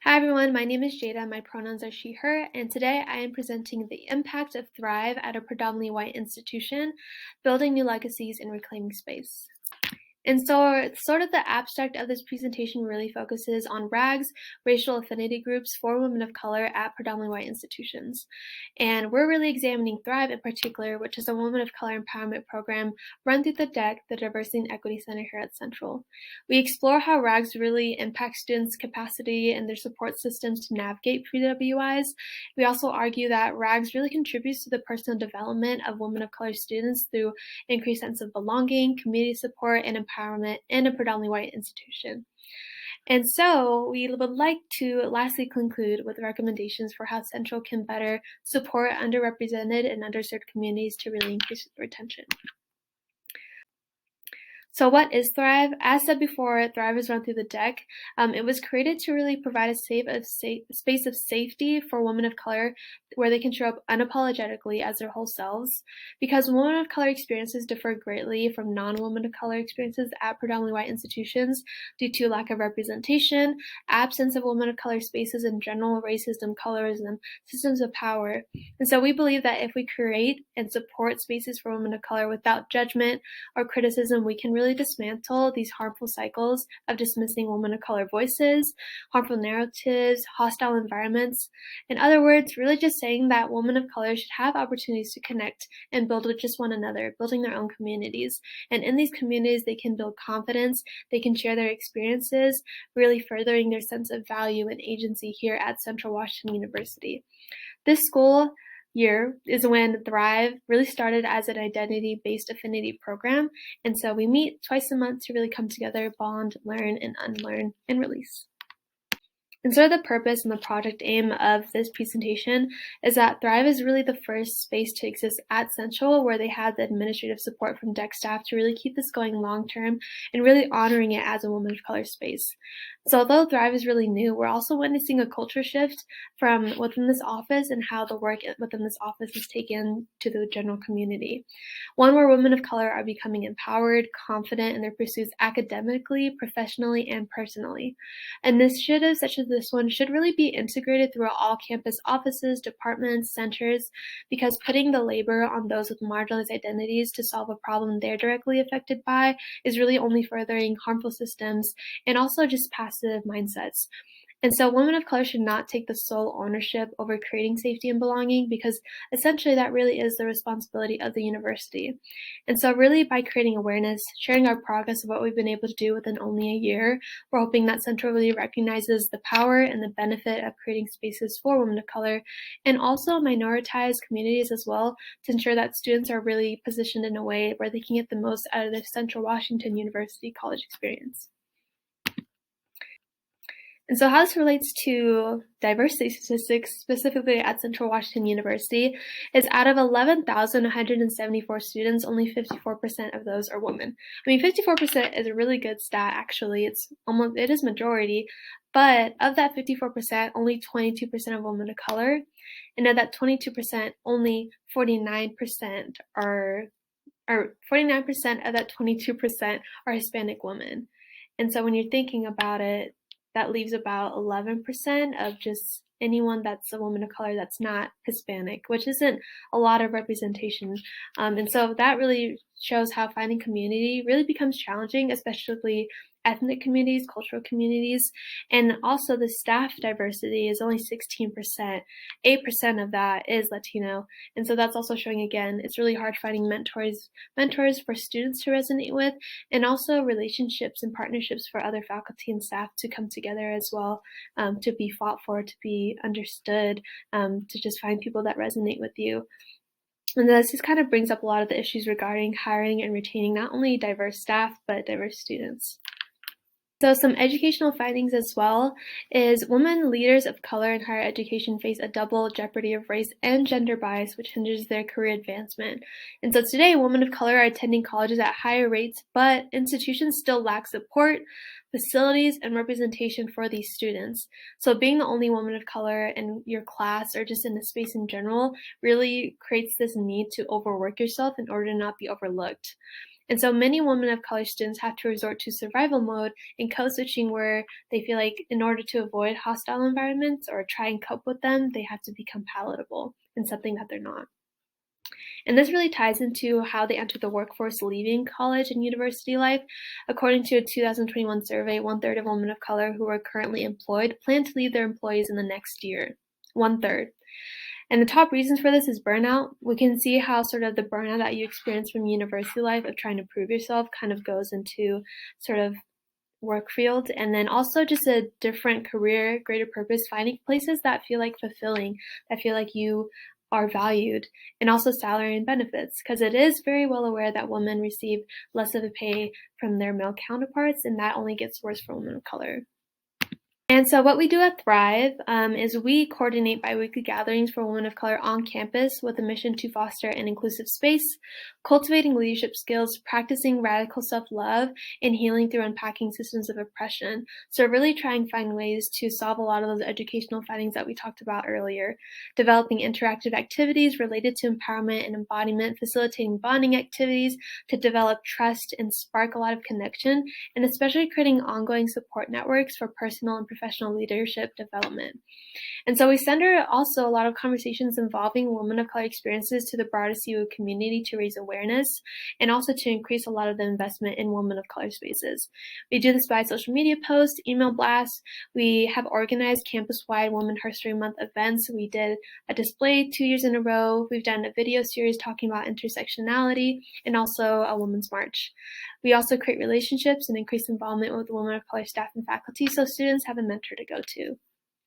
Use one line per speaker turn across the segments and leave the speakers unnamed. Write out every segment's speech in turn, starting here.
Hi everyone, my name is Jaeda, my pronouns are she, her, and today I am presenting the impact of Thrive at a predominantly white institution, building new legacies and reclaiming space. And so sort of the abstract of this presentation really focuses on RAGs, racial affinity groups for women of color at predominantly white institutions. And we're really examining Thrive in particular, which is a women of color empowerment program run through the DEC, the Diversity and Equity Center here at Central. We explore how RAGs really impact students' capacity and their support systems to navigate PWIs. We also argue that RAGs really contributes to the personal development of women of color students through increased sense of belonging, community support, and empowerment in a predominantly white institution. And so we would like to lastly conclude with recommendations for how Central can better support underrepresented and underserved communities to really increase retention. So what is Thrive? As said before, Thrive is run through the DEC. It was created to really provide a space of safety for women of color where they can show up unapologetically as their whole selves. Because women of color experiences differ greatly from non-women of color experiences at predominantly white institutions due to lack of representation, absence of women of color spaces in general, racism, colorism, systems of power. And so we believe that if we create and support spaces for women of color without judgment or criticism, we can really dismantle these harmful cycles of dismissing women of color voices, harmful narratives, hostile environments. In other words, really just saying that women of color should have opportunities to connect and build with just one another, building their own communities. And in these communities, they can build confidence, they can share their experiences, really furthering their sense of value and agency here at Central Washington University. This school year is when Thrive really started as an identity-based affinity program. And so we meet twice a month to really come together, bond, learn, and unlearn, and release. And so the purpose and the project aim of this presentation is that Thrive is really the first space to exist at Central where they had the administrative support from DEC staff to really keep this going long-term and really honoring it as a woman of color space. So although Thrive is really new, we're also witnessing a culture shift from within this office and how the work within this office is taken to the general community. One where women of color are becoming empowered, confident in their pursuits academically, professionally, and personally. Initiatives such as this one should really be integrated throughout all campus offices, departments, centers, because putting the labor on those with marginalized identities to solve a problem they're directly affected by is really only furthering harmful systems and also just passive mindsets. And so women of color should not take the sole ownership over creating safety and belonging because essentially that really is the responsibility of the university. And so really by creating awareness, sharing our progress of what we've been able to do within only a year, we're hoping that Central really recognizes the power and the benefit of creating spaces for women of color and also minoritized communities as well to ensure that students are really positioned in a way where they can get the most out of their Central Washington University college experience. And so how this relates to diversity statistics, specifically at Central Washington University, is out of 11,174 students, only 54% of those are women. I mean, 54% is a really good stat, actually. It is majority, but of that 54%, only 22% of women of color, and of that 22%, only 49% or 49% of that 22% are Hispanic women. And so when you're thinking about it, that leaves about 11% of just anyone that's a woman of color that's not Hispanic, which isn't a lot of representation. And so that really shows how finding community really becomes challenging, especially ethnic communities, cultural communities, and also the staff diversity is only 16%. 8% of that is Latino. And so that's also showing again, it's really hard finding mentors for students to resonate with, and also relationships and partnerships for other faculty and staff to come together as well, to be fought for, to be understood, to just find people that resonate with you. And this just kind of brings up a lot of the issues regarding hiring and retaining not only diverse staff, but diverse students. So some educational findings as well is women leaders of color in higher education face a double jeopardy of race and gender bias, which hinders their career advancement. And so today, women of color are attending colleges at higher rates, but institutions still lack support, facilities, and representation for these students. So being the only woman of color in your class or just in the space in general really creates this need to overwork yourself in order to not be overlooked. And so many women of color students have to resort to survival mode and code switching, where they feel like in order to avoid hostile environments or try and cope with them, they have to become palatable in something that they're not. And this really ties into how they enter the workforce leaving college and university life. According to a 2021 survey, 1/3 of women of color who are currently employed plan to leave their employees in the next year. 1/3. And the top reasons for this is burnout. We can see how sort of the burnout that you experience from university life of trying to prove yourself kind of goes into sort of work field, and then also just a different career, greater purpose, finding places that feel like fulfilling, that feel like you are valued, and also salary and benefits, because it is very well aware that women receive less of a pay from their male counterparts, and that only gets worse for women of color. And so what we do at Thrive is we coordinate biweekly gatherings for women of color on campus with a mission to foster an inclusive space, cultivating leadership skills, practicing radical self-love, and healing through unpacking systems of oppression. So really trying to find ways to solve a lot of those educational findings that we talked about earlier, developing interactive activities related to empowerment and embodiment, facilitating bonding activities to develop trust and spark a lot of connection, and especially creating ongoing support networks for personal and professional leadership development. And so we center also a lot of conversations involving women of color experiences to the broader CU community to raise awareness and also to increase a lot of the investment in women of color spaces. We do this by social media posts, email blasts. We have organized campus-wide Women History Month events. We did a display 2 years in a row. We've done a video series talking about intersectionality and also a women's march. We also create relationships and increase involvement with women of color staff and faculty so students have a mentor to go to.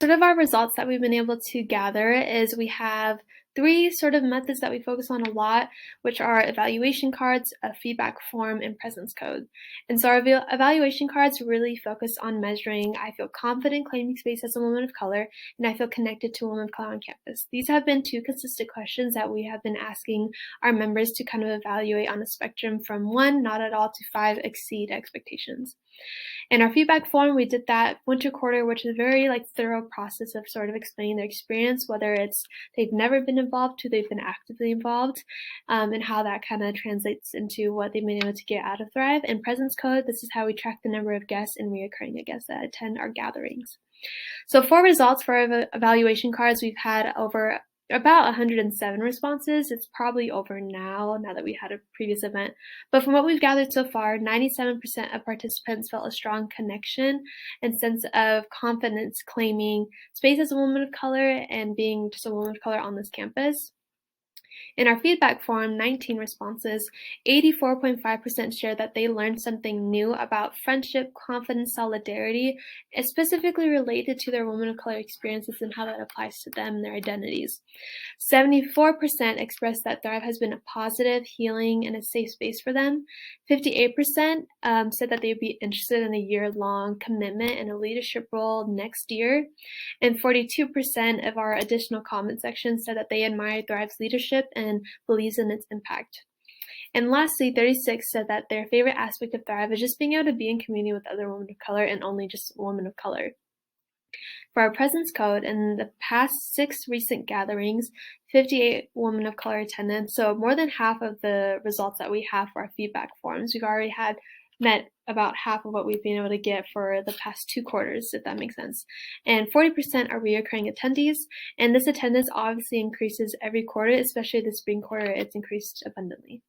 Sort of our results that we've been able to gather is we have 3 sort of methods that we focus on a lot, which are evaluation cards, a feedback form, and presence code. And so our evaluation cards really focus on measuring, I feel confident claiming space as a woman of color, and I feel connected to a woman of color on campus. These have been 2 consistent questions that we have been asking our members to kind of evaluate on a spectrum from 1, not at all, to 5, exceed expectations. In our feedback form, we did that winter quarter, which is a very thorough process of sort of explaining their experience, whether it's they've never been involved to they've been actively involved, and how that kind of translates into what they've been able to get out of Thrive. And presence code, this is how we track the number of guests and reoccurring guests that attend our gatherings. So for results for our evaluation cards, we've had over about 107 responses. It's probably over now that we had a previous event. But from what we've gathered so far, 97% of participants felt a strong connection and sense of confidence claiming space as a woman of color and being just a woman of color on this campus. In our feedback form, 19 responses, 84.5% shared that they learned something new about friendship, confidence, solidarity, specifically related to their women of color experiences and how that applies to them and their identities. 74% expressed that Thrive has been a positive, healing, and a safe space for them. 58% said that they would be interested in a year-long commitment in a leadership role next year. And 42% of our additional comment section said that they admire Thrive's leadership and believes in its impact. And lastly, 36 said that their favorite aspect of Thrive is just being able to be in community with other women of color and only just women of color. For our presence code, in the past 6 recent gatherings, 58 women of color attended, so more than half of the results that we have for our feedback forms. We've already had met about half of what we've been able to get for the past 2 quarters, if that makes sense. And 40% are reoccurring attendees, and this attendance obviously increases every quarter, especially the spring quarter, it's increased abundantly.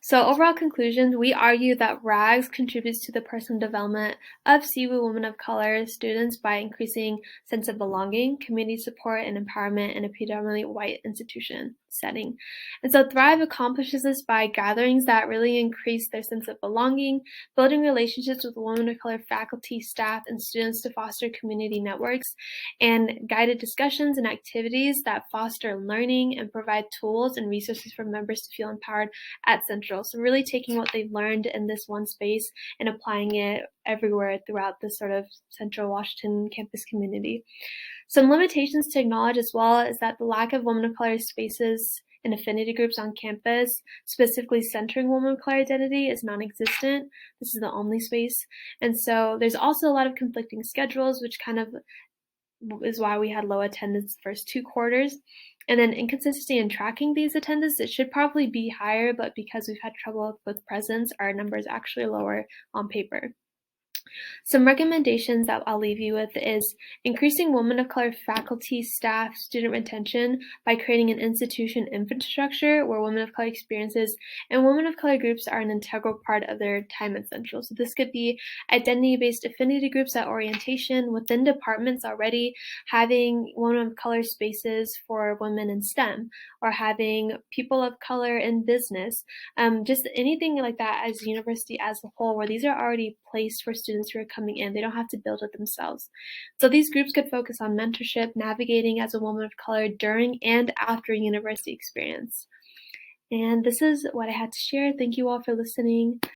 So overall conclusions, we argue that RAGS contributes to the personal development of CU women of color students by increasing sense of belonging, community support, and empowerment in a predominantly white institution setting. And so Thrive accomplishes this by gatherings that really increase their sense of belonging, building relationships with women of color faculty, staff, and students to foster community networks, and guided discussions and activities that foster learning and provide tools and resources for members to feel empowered at Central. So really taking what they've learned in this one space and applying it everywhere throughout the sort of Central Washington campus community. Some limitations to acknowledge as well is that the lack of women of color spaces and affinity groups on campus, specifically centering women of color identity, is non-existent. This is the only space. And so there's also a lot of conflicting schedules, which kind of is why we had low attendance the first 2 quarters. And then inconsistency in tracking these attendance, it should probably be higher, but because we've had trouble with presence, our number is actually lower on paper. Some recommendations that I'll leave you with is increasing women of color faculty, staff, student retention by creating an institution infrastructure where women of color experiences and women of color groups are an integral part of their time at Central. So this could be identity-based affinity groups at orientation within departments already, having women of color spaces for women in STEM, or having people of color in business, just anything like that as a university as a whole, where these are already placed for students who are coming in. They don't have to build it themselves. So these groups could focus on mentorship, navigating as a woman of color during and after university experience. And this is what I had to share. Thank you all for listening.